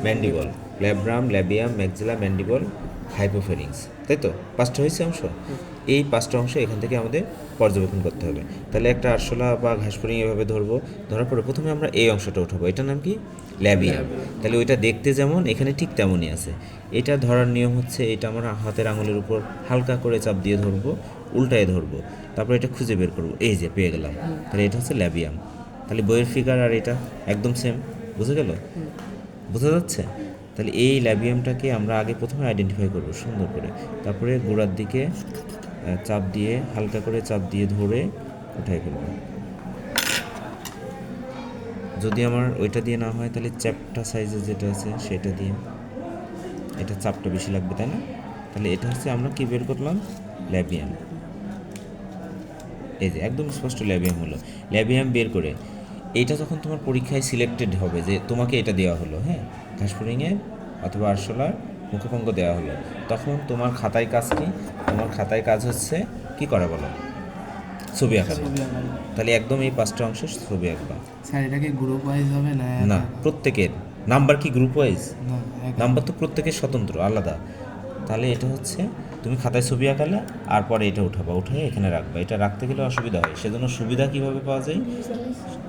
Mandible, labrum, labium, maxilla, mandible, hypopharynx, তাই তো 5টা হয়েছে অংশ। এই 5টা অংশ এখান থেকে আমাদের পর্যবেক্ষণ করতে হবে। তাহলে একটা আরশোলা বা ঘাসফড়িং এভাবে ধরবো, ধরার পরে প্রথমে আমরা এই অংশটা উঠাবো, এটার নাম কি? ল্যাবিয়াম। তাহলে ওইটা দেখতে যেমন এখানে ঠিক তেমনই আছে। এটা ধরার নিয়ম হচ্ছে, এটা আমরা হাতের আঙুলের উপর হালকা করে চাপ দিয়ে ধরবো, উল্টায় ধরবো, তারপর এটা খুঁজে বের করবো, এই যে পেয়ে গেলাম। তাহলে এটা হচ্ছে ল্যাবিয়াম। তাহলে বইয়ের ফিগার আর এটা একদম সেম, বুঝে গেল? বোঝা যাচ্ছে? তাহলে এই ল্যাবিয়ামটাকে আমরা আগে প্রথমে আইডেন্টিফাই করব সুন্দর করে, তারপরে গোড়ার দিকে চাপ দিয়ে, হালকা করে চাপ দিয়ে ধরে উঠাই ফেলব। যদি আমার ওইটা দিয়ে না হয় তাহলে চ্যাপটা সাইজের যেটা আছে সেটা দিয়ে, এটা চাপটা বেশি লাগবে, তাই না? তাহলে এটা হচ্ছে আমরা কি বের করলাম? ল্যাবিয়াম। এই যে একদম স্পষ্ট ল্যাবিয়াম হলো। ল্যাবিয়াম বের করে এইটা যখন তোমার পরীক্ষায় সিলেক্টেড হবে যে তোমাকে এটা দেওয়া হলো, হ্যাঁ, ঘাসফড়িংয়ের অথবা আরশোলার মুখভঙ্গ দেওয়া হলো, তখন তোমার খাতায় কাজ কি? তোমার খাতায় কাজ হচ্ছে কি করা বলো? ছবি আঁকা। তাহলে একদম এই 5টা অংশের ছবি আঁকবা। স্যার এটা কি গ্রুপ ওয়াইজ হবে না? না, প্রত্যেকের নাম্বার কি গ্রুপ ওয়াইজ? না, নাম্বার তো প্রত্যেকের স্বতন্ত্র আলাদা। তাহলে এটা হচ্ছে তুমি খাতায় ছবি আঁকালে আর পরে এটা উঠাবা, উঠে এখানে রাখবা। এটা রাখতে গেলে অসুবিধা হয়, সেজন্য সুবিধা কীভাবে পাওয়া যায়?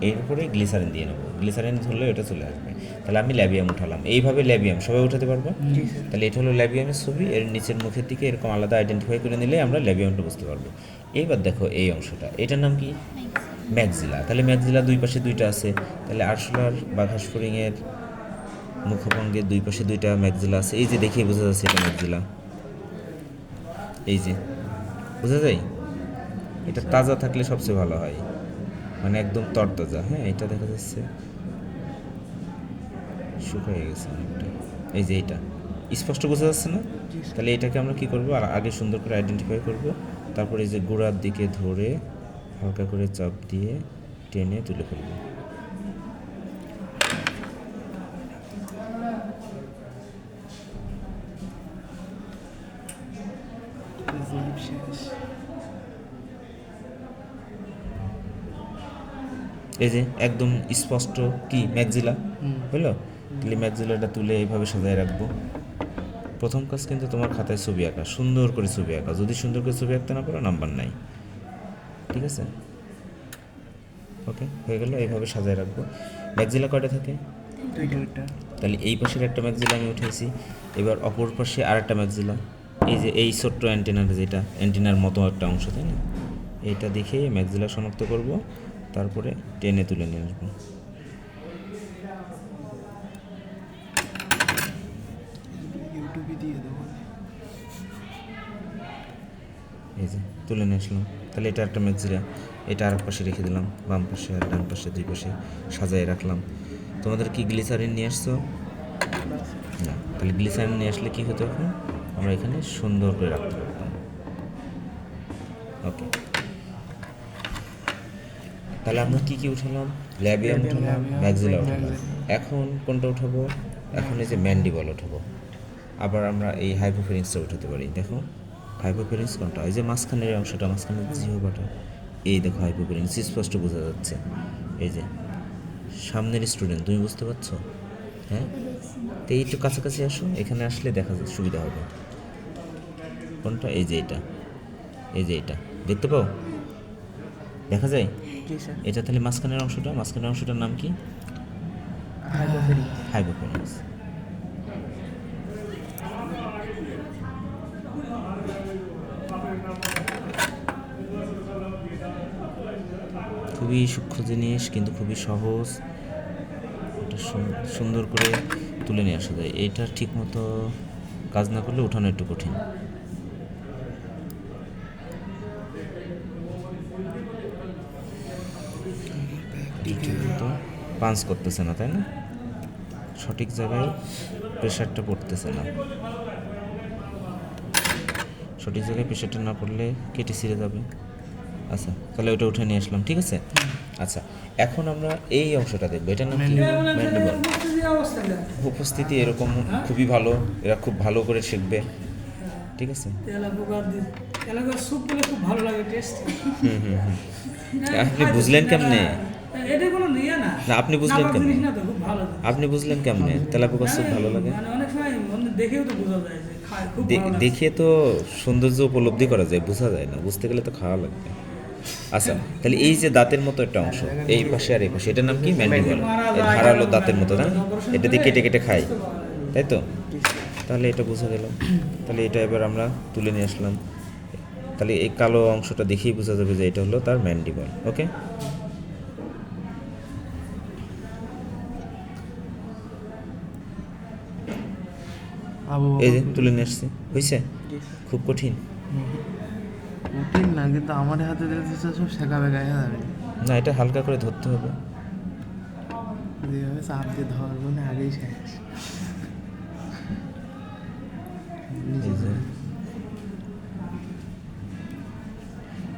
এরপরে গ্লিসারিন দিয়ে নেবো, গ্লিসারিন ধরলে এটা চলে আসবে। তাহলে আমি ল্যাবিয়াম উঠালাম, এইভাবে ল্যাবিয়াম সবাই উঠাতে পারবো। তাহলে এটা হলো ল্যাবিয়ামের ছবি, এর নিচের মুখের দিকে এরকম আলাদা আইডেন্টিফাই করে নিলে আমরা ল্যাবিয়ামটা বুঝতে পারবো। এইবার দেখো এই অংশটা, এটার নাম কি? ম্যাক্সিলা। তাহলে ম্যাক্সিলা দুই পাশে দুইটা আছে, তাহলে আরশোলার বা ঘাসফড়িংয়ের মুখভঙ্গের দুই পাশে দুইটা ম্যাক্সিলা আছে। এই যে দেখে বোঝা যাচ্ছে এটা ম্যাক্সিলা, এই যে বোঝা যায়। এটা তাজা থাকলে সবচেয়ে ভালো হয়, মানে একদম তরতাজা। হ্যাঁ, এটা দেখা যাচ্ছে শুকিয়ে গেছে অনেকটা। এই যে এটা স্পষ্ট বোঝা যাচ্ছে না? তাহলে এটাকে আমরা কি করব? আর আগে সুন্দর করে আইডেন্টিফাই করব, তারপরে এই যে গোড়ার দিকে ধরে হালকা করে চাপ দিয়ে টেনে তুলে ফেলব। শেষ। এই যে একদম স্পষ্ট কি ম্যাক্সিলা হলো। তাহলে ম্যাক্সিলাটা তুলে এইভাবে সাজায় রাখবো। প্রথম কাজ কিন্তু তোমার খাতায় ছবি আঁকা, সুন্দর করে ছবি আঁকা। যদি সুন্দর করে ছবি আঁকতে না পারো নাম্বার নাই, ঠিক আছে? ওকে, হয়ে গেল। এইভাবে সাজায় রাখবো। ম্যাক্সিলা কয়টা থাকে? দুইটা। তাহলে এই পাশের একটা ম্যাক্সিলা আমি উঠেছি, এবার অপর পাশে আর একটা ম্যাক্সিলা। এই যে এই ছোট্ট অ্যান্টেনার, যেটা অ্যান্টেনার মতো একটা অংশ, তাই না? এইটা দেখে ম্যাক্সিলা শনাক্ত করব, তারপরে টেনে তুলে নিয়ে আসবো। ইউটিউবে দিয়ে দেবো। এই যে তুলে নিয়ে আসলাম। তাহলে এটা একটা ম্যাক্সিলা, এটা আর এক পাশে রেখে দিলাম, বাম পাশে আর ডান পাশে দুই পাশে সাজায় রাখলাম। তোমাদের কি গ্লিসারিন নিয়ে আসছো? না। তাহলে গ্লিসারিন নিয়ে আসলে কী হতো? এখন আমরা এখানে সুন্দর করে রাখতে পারতাম। ওকে, তাহলে আমরা কী কী উঠালাম? Labium উঠালাম, maxilla উঠালাম। এখন কোনটা উঠাবো? এখন এই যে ম্যান্ডিবল উঠাবো। আবার আমরা এই হাইপোফেরিংসটা উঠাতে পারি। দেখো হাইপোফেরিংস কোনটা? এই যে মাঝখানের অংশটা, মাঝখানের জিহ্বাটা, এই দেখো হাইপোফেরিংস স্পষ্ট বোঝা যাচ্ছে। এই যে সামনের স্টুডেন্ট, তুমি বুঝতে পারছো? হ্যাঁ, তো এই একটু কাছাকাছি আসো, এখানে আসলে দেখা যায় সুবিধা হবে। কোনটা? এই যে এটা, এই যে এটা দেখতে পাও, দেখা যায় এটা। তাহলে মাঝখানের অংশটা, মাঝখানের অংশটার নাম কি? হাইপোফেরিংস। খুবই সূক্ষ্ম জিনিস, কিন্তু খুবই সহজ। এটা সুন্দর করে তুলে নিয়ে আসা যায়। এটা ঠিক মতো কাজ না করলে উঠানো একটু কঠিন। ঠিক মতো পাঞ্চ করতেছে না, তাই না? সঠিক জায়গায় প্রেশারটা পড়তেছে না। সঠিক জায়গায় প্রেশারটা না পড়লে কেটে ছিঁড়ে যাবে। আচ্ছা, তাহলে ওইটা উঠে নিয়ে আসলাম, ঠিক আছে? আচ্ছা, এখন আমরা এই অংশটা দেখবো, এটার নাম কি? ম্যান্ডিবল। উপস্থিতি এরকম খুবই ভালো, এরা খুব ভালো করে শিখবে, ঠিক আছে? আপনি বুঝলেন কেমনে? এটা কোনো নিয়ে না না, আপনি বুঝলেন নাপাক কেমনে? জিনিস না তো, খুব ভালো জিনিস। আপনি বুঝলেন কেমনে তেলাপোকা স্যুপ ভালো লাগে? মানে অনেক সময় অন্য দেখেও তো বোঝা যায় যে খায়, খুব ভালো লাগে। দেখিয়ে তো সৌন্দর্য উপলব্ধি করা যায়, বোঝা যায় না, বুঝতে গেলে তো খাওয়া লাগবে। আচ্ছা, তাহলে এই যে দাঁতের মতো একটা অংশ এই পাশে আর এই পাশে, এটার নাম কি? ম্যান্ডিবল। এই ধারালো দাঁতের মতো না, এটা দিয়ে কেটে কেটে খাই, তাই তো? তাহলে এটা বোঝা গেল। তাহলে এটা এবার আমরা তুলে নিয়ে আসলাম। তাহলে এই কালো অংশটা দেখেই বোঝা যাবে যে এটা হলো তার ম্যান্ডিবল। ওকে, আবু এই যে তুলে নিয়ে আসছি, হয়েছে? খুব কঠিন কঠিন না, কিন্তু আমার হাতে দিলে তো সব শেখাবে গায়ে যাবে। না, এটা হালকা করে ধরতে হবে। যেভাবে চাপ দিয়ে ধরবো না আগেই শেষ। এই যে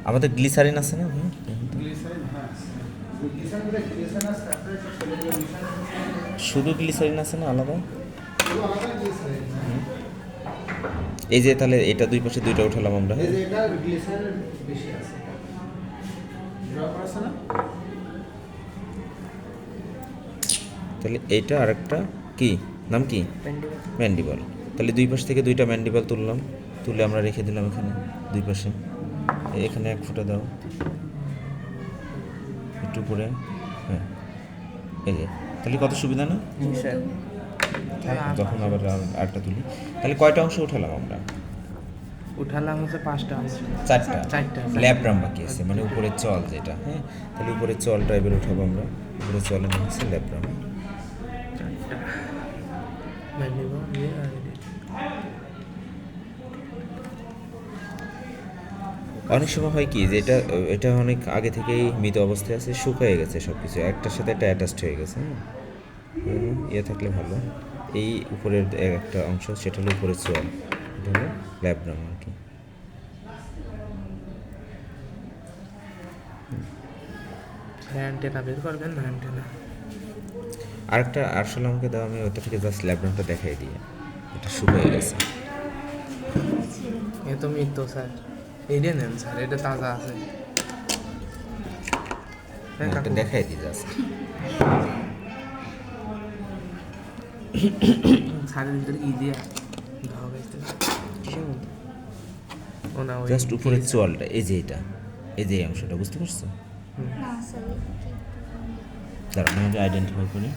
আমাদের গ্লিসারিন আছে না? শুধু গ্লিসারিন আছে না, আলাদা? এই যে তাহলে এটা দুই পাশে দুইটা উঠালাম আমরা। তাহলে এইটা আরেকটা কি নাম কি? ম্যান্ডিবল। তাহলে দুই পাশ থেকে দুইটা ম্যান্ডিবল তুললাম, তুলে আমরা রেখে দিলাম এখানে দুই পাশে। এখানে এক ফোঁটা দাও একটু করে, হ্যাঁ এই যে। তাহলে কত সুবিধা না? যখন আবার আরেকটা তুলি, তাহলে কয়টা অংশ উঠালাম আমরা? উঠালাম হচ্ছে 5টা অংশ। চারটা। ল্যাব্রাম বাকি আছে, মানে উপরের চল যেটা। হ্যাঁ, তাহলে উপরের চলটা এবার উঠাবো আমরা। উপরের চলের নাম হচ্ছে ল্যাব্রাম। অনেক সময় হয় কি যে এটা অনেক আগে থেকেই মৃত অবস্থায় আছে, শুকিয়ে গেছে সব কিছু, একটার সাথে একটা অ্যাটাচড হয়ে গেছে। হ্যাঁ, ইয়ে থাকলে ভালো। এই উপরের একটা অংশ, সেটা হলো উপরের চল, এটা হলো ল্যাব্রাম আর কি। অ্যান্টেনা বের করবেন না, অ্যান্টেনা। আরেকটা আসলে আমাকে দাও, আমি ওটা থেকে জাস্ট ল্যাব্রামটা দেখাই দিই। এটা শুকিয়ে গেছে। এ তো মৃত্যু স্যার, এইটা নেন স্যার, এটা তাজা আছে। হ্যাঁ এটা কাকু, দেখাই দিই জাস্ট। স্যারের ভিতরে কি দিয়া ধোয়া গেছে ও না, ওই জাস্ট উপরের চলটা, এই যে এটা, এই যে এই অংশটা, বুঝতে পারছো? না আসলে দাঁড়ান আমি আইডেন্টিফাই করি।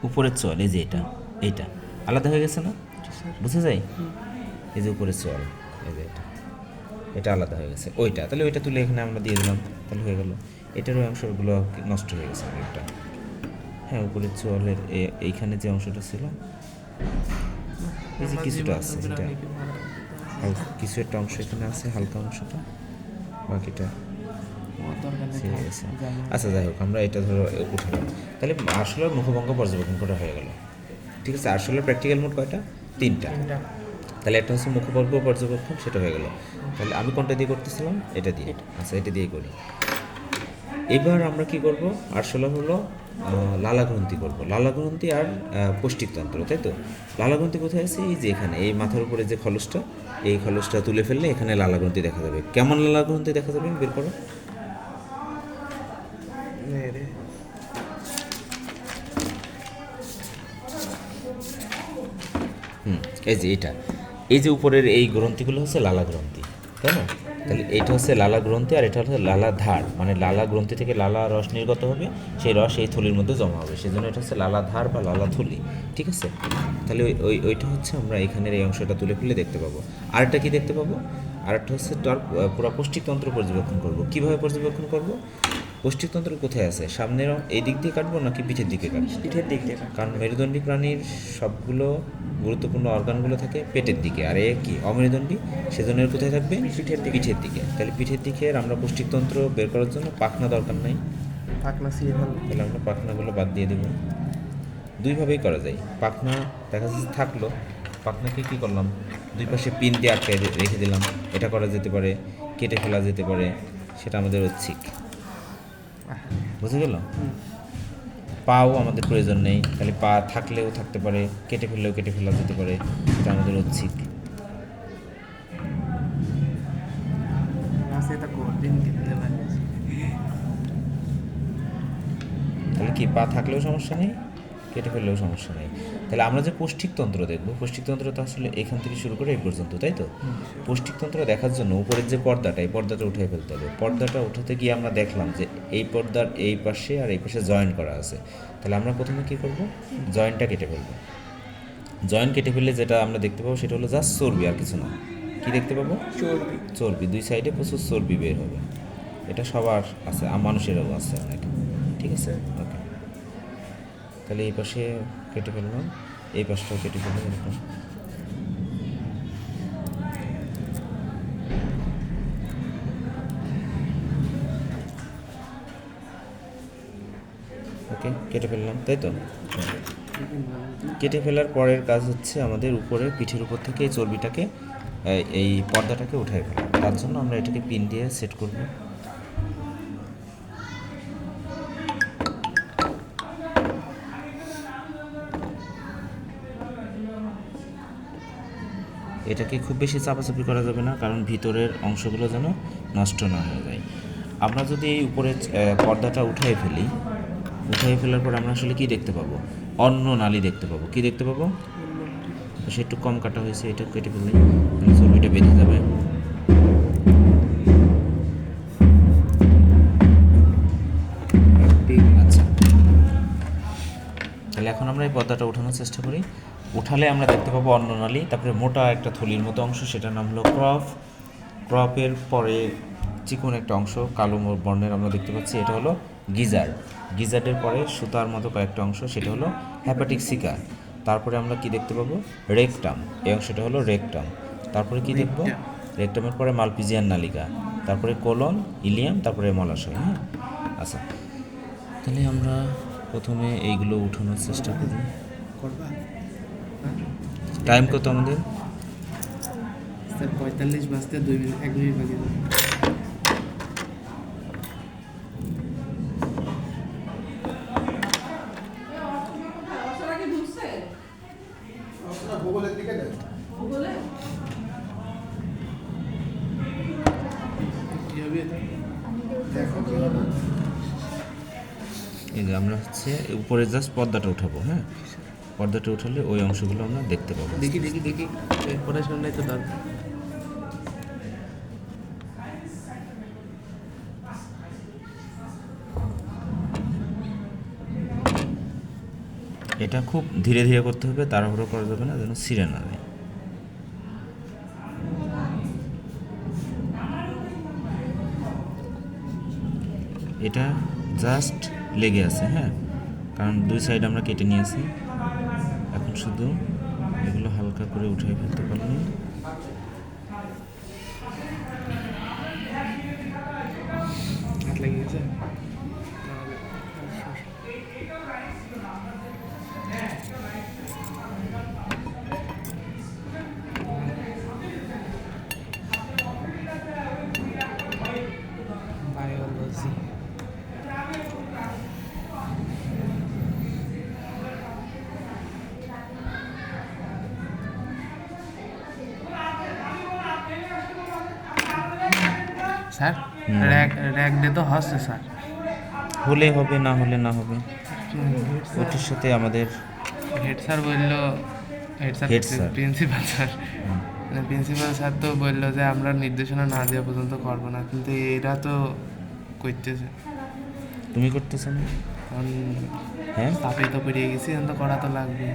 উপরের চল, এই যে এটা, এইটা আলাদা হয়ে গেছে না? বুঝা যায়? এই যে উপরের চল, এই যে এটা আলাদা হয়ে গেছে ওইটা। তাহলে ওইটা তুলে এখানে আমরা দিয়ে দিলাম, তাহলে হয়ে গেল। এটার ওই অংশগুলো নষ্ট হয়ে গেছে অনেকটা। হ্যাঁ, উপরের চলের এইখানে যে অংশটা ছিল, এই যে কিছুটা আছে, যেটা হালকা কিছু একটা অংশ এখানে আছে, হালকা অংশটা, বাকিটা ছেড়ে গেছে। আচ্ছা, যাই হোক, আমরা এটা ধরো উঠালাম। তাহলে আসলে মুখভঙ্গ পর্যবেক্ষণ করা হয়ে গেল। ঠিক আছে, আসলে প্র্যাকটিক্যাল মোড কয়টা? 3টা। তাহলে একটা হচ্ছে মুখভঙ্গ পর্যবেক্ষণ, সেটা হয়ে গেল। তাহলে আমি কোনটা দিয়ে করতেছিলাম? এটা দিয়ে। আচ্ছা, এটা দিয়েই করি। এবার আমরা কি করব? আসলে হলো লালাগ্রন্থি করব। লালাগ্রন্থি আর পৌষ্টিকতন্ত্র, তাই তো? লালাগ্রন্থি কোথায় আছে? এই যে এখানে, এই মাথার উপরে যে খলসটা, এই খলসটা তুলে ফেললে এখানে লালাগ্রন্থি দেখা যাবে। কেমন লালাগ্রন্থি দেখা যাবে বের করো। এই যে এটা, এই যে উপরের এই গ্রন্থিগুলো হচ্ছে লালা গ্রন্থি, তাই না? তাহলে এইটা হচ্ছে লালা গ্রন্থি, আর এটা হচ্ছে লালা ধার, মানে লালা গ্রন্থি থেকে লালা রস নির্গত হবে, সেই রস এই থলির মধ্যে জমা হবে, সেই জন্য এটা হচ্ছে লালা ধার বা লালা থলি। ঠিক আছে, তাহলে ওইটা হচ্ছে আমরা এখানের এই অংশটা তুলে ফেলে দেখতে পাবো। আরেকটা কি দেখতে পাবো? আরেকটা হচ্ছে তার পুরো পৌষ্টিকতন্ত্র পর্যবেক্ষণ করব। কিভাবে পর্যবেক্ষণ করব? পৌষ্টিকতন্ত্র কোথায় আছে? সামনের এই দিক দিয়ে কাটবো নাকি পিঠের দিকে কাটবো? পিঠের দিক দিয়ে। কারণ মেরুদণ্ডী প্রাণীর সবগুলো গুরুত্বপূর্ণ অর্গানগুলো থাকে পেটের দিকে, আর এ কি অমেরুদণ্ডী, সেজন্য এর কোথায় থাকবে? পিঠের দিকে। তাহলে পিঠের দিকে আমরা পৌষ্টিকতন্ত্র বের করার জন্য পাখনা দরকার নাই, পাখনা ছিঁড়ে ফেলবো। তাহলে আমরা পাখনাগুলো বাদ দিয়ে দেবো। দুইভাবেই করা যায়। পাখনা দেখা যাচ্ছে থাকলো, পাখনাকে কী করলাম? দুই পাশে পিন দিয়ে আটকে রেখে দিলাম। এটা করা যেতে পারে, কেটে ফেলা যেতে পারে, সেটা আমাদের ঐচ্ছিক। বুঝে গেল? পাও আমাদের প্রয়োজন নেই, তাহলে পা থাকলেও থাকতে পারে, কেটে ফেললেও কেটে ফেলা যেতে পারে, এটা আমাদের ঐচ্ছিক। আছে তা কোনদিন কিনতে পারে তাহলে কি পা থাকলেও সমস্যা নেই, কেটে ফেললেও সমস্যা নেই। তাহলে আমরা যে পৌষ্টিকতন্ত্র দেখব, পৌষ্টিকতন্ত্র তো আসলে এখান থেকে শুরু করে এই পর্যন্ত, তাই তো? পৌষ্টিকতন্ত্র দেখার জন্য উপরের যে পর্দাটা, এই পর্দাটা উঠে ফেলতে হবে। পর্দাটা উঠাতে গিয়ে আমরা দেখলাম যে এই পর্দার এই পাশে আর এই পাশে জয়েন্ট করা আছে। তাহলে আমরা প্রথমে কী করব, জয়েন্টটা কেটে ফেলবো। জয়েন্ট কেটে ফেললে যেটা আমরা দেখতে পাবো সেটা হলো জাস্ট চর্বি, আর কিছু না। কী দেখতে পাবো? চর্বি। চর্বি, দুই সাইডে প্রচুর চর্বি বের হবে। এটা সবার আছে, মানুষেরও আছে অনেক। ঠিক আছে, ওকে। তাহলে এই পাশে কেটে ফেললাম, এই পাশটাও কেটে ফেললাম এরকম। ওকে, কেটে ফেললাম, তাই তো? কেটে ফেলার পরের কাজ হচ্ছে আমাদের উপরে পিঠের উপর থেকে এই চর্বিটাকে এই পর্দাটাকে উঠাই ফেলা। তার জন্য আমরা এটাকে পিন দিয়ে সেট করব। এটাকে খুব বেশি চাপাচাপি করা যাবে না, কারণ ভিতরের অংশগুলো যেন নষ্ট না হয়ে যায়। আমরা যদি এই উপরে পর্দাটা উঠাই ফেলি, উঠাই ফেলার পর আমরা আসলে কি দেখতে পাবো? অন্য নালী দেখতে পাবো। কি দেখতে পাবো? সে একটু কম কাটা হয়েছে, এটা কেটে ফেললে চর্বিটা বেঁধে যাবে। আচ্ছা, তাহলে এখন আমরা এই পর্দাটা উঠানোর চেষ্টা করি। উঠালে আমরা দেখতে পাবো অন্ননালী, তারপরে মোটা একটা থলির মতো অংশ, সেটার নাম হলো ক্রপ। ক্রপের পরে চিকন একটা অংশ কালো বর্ণের আমরা দেখতে পাচ্ছি, এটা হলো গিজার। গিজার্ডের পরে সুতার মতো কয়েকটা অংশ, সেটা হলো হ্যাপাটিক সিকা। তারপরে আমরা কি দেখতে পাবো? রেকটাম, এই অংশটা হলো রেকটাম। তারপরে কি দেখবো? রেকটামের পরে মালপিজিয়ান নালিকা, তারপরে কোলন, ইলিয়াম, তারপরে মলাশয়। হ্যাঁ, আচ্ছা, তাহলে আমরা প্রথমে এইগুলো উঠানোর চেষ্টা করি। করবা টাইম কত আমাদের? স্যার 45 বাজতে 2 মিনিট, 1 মিনিট বাকি আছে। কি হবে এটা? দেখো কি হবে। এই যে আমরা হচ্ছে উপরে জাস্ট পর্দাটা উঠাবো। হ্যাঁ, পর্দাটা উঠালে ওই অংশগুলো আমরা দেখতে পাবো। দেখি দেখি দেখি, এরপরে শুনলেই তো দরকার। এটা খুব ধীরে ধীরে করতে হবে, তাড়াহুড়ো করা যাবে না, যেন ছিঁড়ে না যায়। এটা জাস্ট লেগে আছে। হ্যাঁ, কারণ দুই সাইড আমরা কেটে নিয়েছি। এখন শুধু এগুলো হালকা করে উঠিয়ে ফেলতে পারলে হাত লেগে গেছে। বায়োলজি। স্যার র্যাক ডে তো হচ্ছে স্যার। হলে হবে, না হলে না হবে। ওটির সাথে আমাদের হেড স্যার বললো, head sir Head sir। Principal sir, principal sir তো বললো যে আমরা নির্দেশনা না দেওয়া পর্যন্ত করবো না, কিন্তু এরা তো করতেছে। তুমি করতেছো না? কারণ হ্যাঁ, চাপে তো পেরিয়ে গেছি, এখন তো করা তো লাগবে।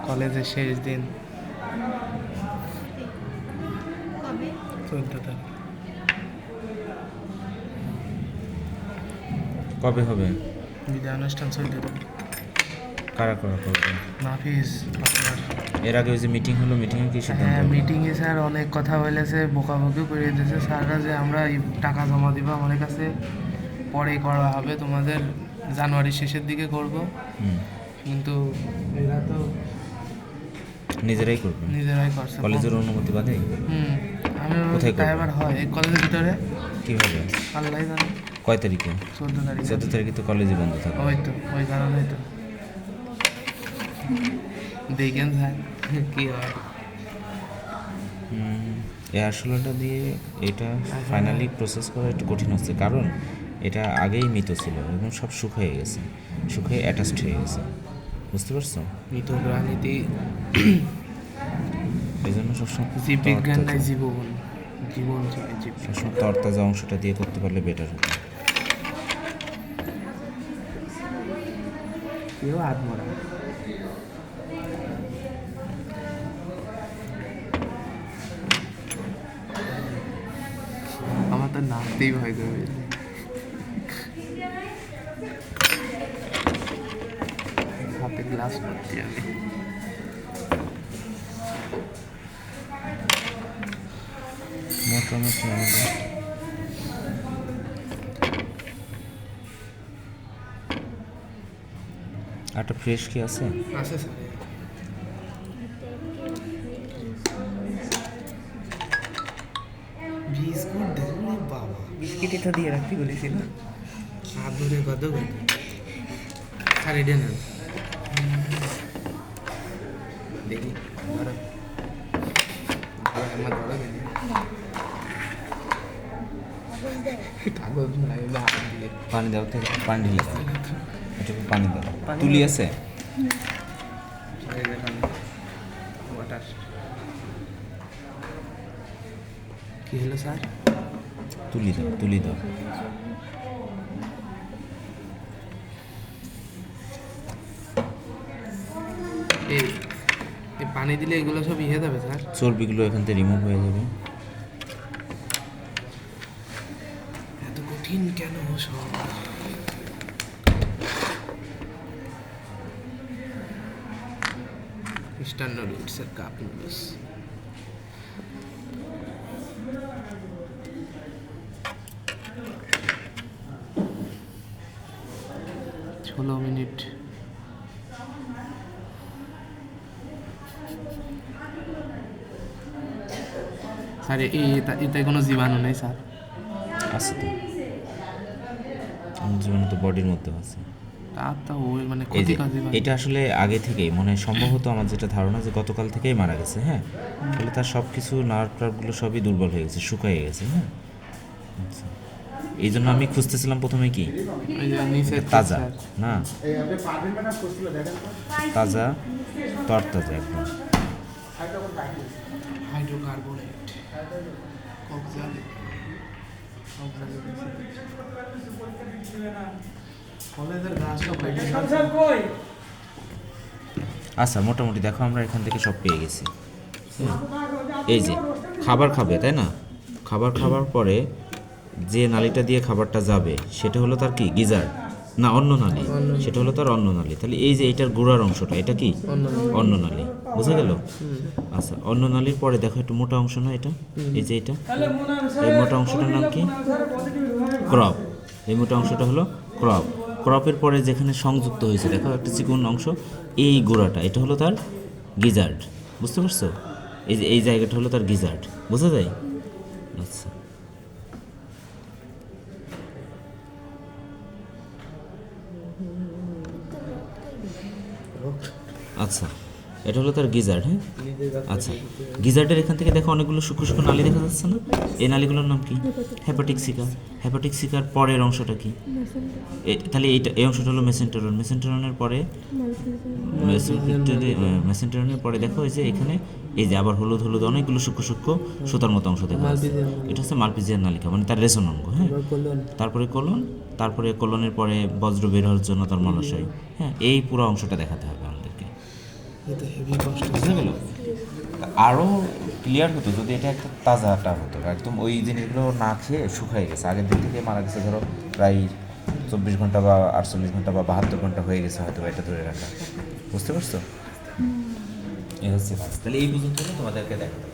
কলেজের শেষ দিন, 14 তারিখ। কবে হবে? বিদায় অনুষ্ঠান 14 তারিখ। কারা কারা করবে? নাফিস আপনার। এর আগে ওই যে মিটিং হলো, মিটিংয়ে কি সিদ্ধান্ত হ্যাঁ, হলো? মিটিংয়ে স্যার অনেক কথা বলেছে, বকাবকি করে দিয়েছে স্যাররা, যে আমরা এই টাকা জমা দিব আমাদের কাছে, পরে করা হবে, তোমাদের জানুয়ারির শেষের দিকে করব। হুম, কিন্তু এরা তো নিজেরাই করবে? নিজেরাই করছে। কলেজের অনুমতি বাদে? আমি কোথায় করবে? তাই আবার হয় এই কলেজের ভিতরে, কীভাবে? আল্লাহ জানে। কয় তারিখে? 14 তারিখ। 14 তারিখে তো কলেজে বন্ধ থাকবে। ওই তো, ওই কারণেই তো দেখেন স্যার কি হয়। এই আসলটা দিয়ে এটা ফাইনালি প্রসেস করা একটু কঠিন হচ্ছে, কারণ এটা আগেই মৃত ছিল এবং সব শুকিয়ে গেছে, শুকিয়ে অ্যাটাচড হয়ে গেছে, বুঝতে পারছো? মৃত প্রাণীতে এই জন্য সবসময় জীববিজ্ঞান নাই জীবন, জীবন চাই জীব। সবসময় তরতাজা অংশটা দিয়ে করতে পারলে বেটার হবে। কেউ আত্মরা আমার তো নামতেই ভয় করবে। হাতে গ্লাস করছি আমি। মোটামুটি আমাদের একটা ফ্রেশ কি আছে? আছে স্যার। বিস্কুট দেখুন বাবা, বিস্কিটে তো দিয়ে রাখতে বলেছিল। আদরে কত কত স্যার এটা না দেখি ধরো আমার ধরো দেখি কাগজ লাগে বা হাত দিয়ে পানি দাও থেকে পানি ঢেলে দাও, এটুকু পানি দাও। তুলি আছে? ওয়াটার কি হলো স্যার? তুলি দাও, তুলি দাও। এই এই পানি দিলে এগুলো সব ইয়ে যাবে স্যার? চর্বিগুলো এখান থেকে রিমুভ হয়ে যাবে। এত কঠিন কেন সব? মিস্টার নুডলস এর কাপ নুডলস। ষোলো মিনিট। স্যার এতে কোনো জীবাণু নেই স্যার? আছে তো, জীবাণু তো বডির মধ্যে আছে। তার তো ওই মানে এই যে ক্ষতিকর জীবাণু। এটা আসলে আগে থেকেই মানে সম্ভবত আমার যেটা ধারণা যে গতকাল থেকেই মারা গেছে। হ্যাঁ, তাহলে তার সব কিছু নার্ভ টার্ভগুলো সবই দুর্বল হয়ে গেছে, শুকিয়ে গেছে। হ্যাঁ, আচ্ছা, এই জন্য আমি খুঁজতেছিলাম প্রথমে কি ওই যে নিচে তাজা না, তাজা তরতাজা একদম। হাইড্রোকার্বনেট কলেজের গাছ সব স্যার কই? আচ্ছা, মোটামুটি দেখো আমরা এখান থেকে সব পেয়ে গেছি। এই যে খাবার খাবে, তাই না? খাবার খাবার পরে যে নালীটা দিয়ে খাবারটা যাবে সেটা হলো তার কি গিজার না অন্য নালী, সেটা হলো তার অন্য নালী। তাহলে এই যে এটার গোড়ার অংশটা এটা কি অন্য নালী, বোঝা গেল? আচ্ছা, অন্য নালীর পরে দেখো একটু মোটা অংশ না এটা, এই যে এটা, তাহলে এই মোটা অংশটার নাম কি? ক্রপ। এই মোটা অংশটা হলো ক্রপ। ক্রপের পরে যেখানে সংযুক্ত হয়েছে দেখো একটা চিকন অংশ, এই গোড়াটা এটা হলো তার গিজার্ড, বুঝতে পারছো? এই যে এই জায়গাটা হলো তার গিজার্ড, বোঝা যায়? আচ্ছা, আচ্ছা, এটা হলো তার গিজার্ড। হ্যাঁ, আচ্ছা, গিজার্ডের এখান থেকে দেখো অনেকগুলো সূক্ষ্ম সূক্ষ্ম নালী দেখা যাচ্ছে না? এই নালীগুলোর নাম কি? Hepatic seeker. হেপাটিক সিকার পরের অংশটা কি? তাহলে এই অংশটা হলো মেসেন্টেরন। মেসেন্টেরনের পরে মেসেন্টেরনের পরে দেখো এই যে এখানে এই যে আবার হলুদ হলুদ অনেকগুলো সূক্ষ্ম সূক্ষ্ম সুতার মতো অংশ দেখা যাচ্ছে, এটা হচ্ছে মালপিজিয়ান নালিকা, মানে তার রেশন অঙ্গ। হ্যাঁ, তারপরে কোলন, তারপরে কোলনের পরে বজ্র বের হওয়ার জন্য তার মলাশয়। হ্যাঁ, এই পুরো অংশটা দেখাতে হবে আমাদেরকে, বুঝতে গেল? আরও ক্লিয়ার হতো যদি এটা একটা তাজাটা হতো, একদম ওই জিনিসগুলো না খেয়ে শুকিয়ে গেছে, আগের দিন থেকে মারা গেছে, ধরো প্রায় 24 ঘন্টা বা 48 ঘন্টা বা 72 ঘন্টা হয়ে গেছে হয়তো এটা ধরে রাখা, বুঝতে পারছো? এই হচ্ছে কাজ। তাহলে এই পর্যন্ত তোমাদেরকে দেখাতে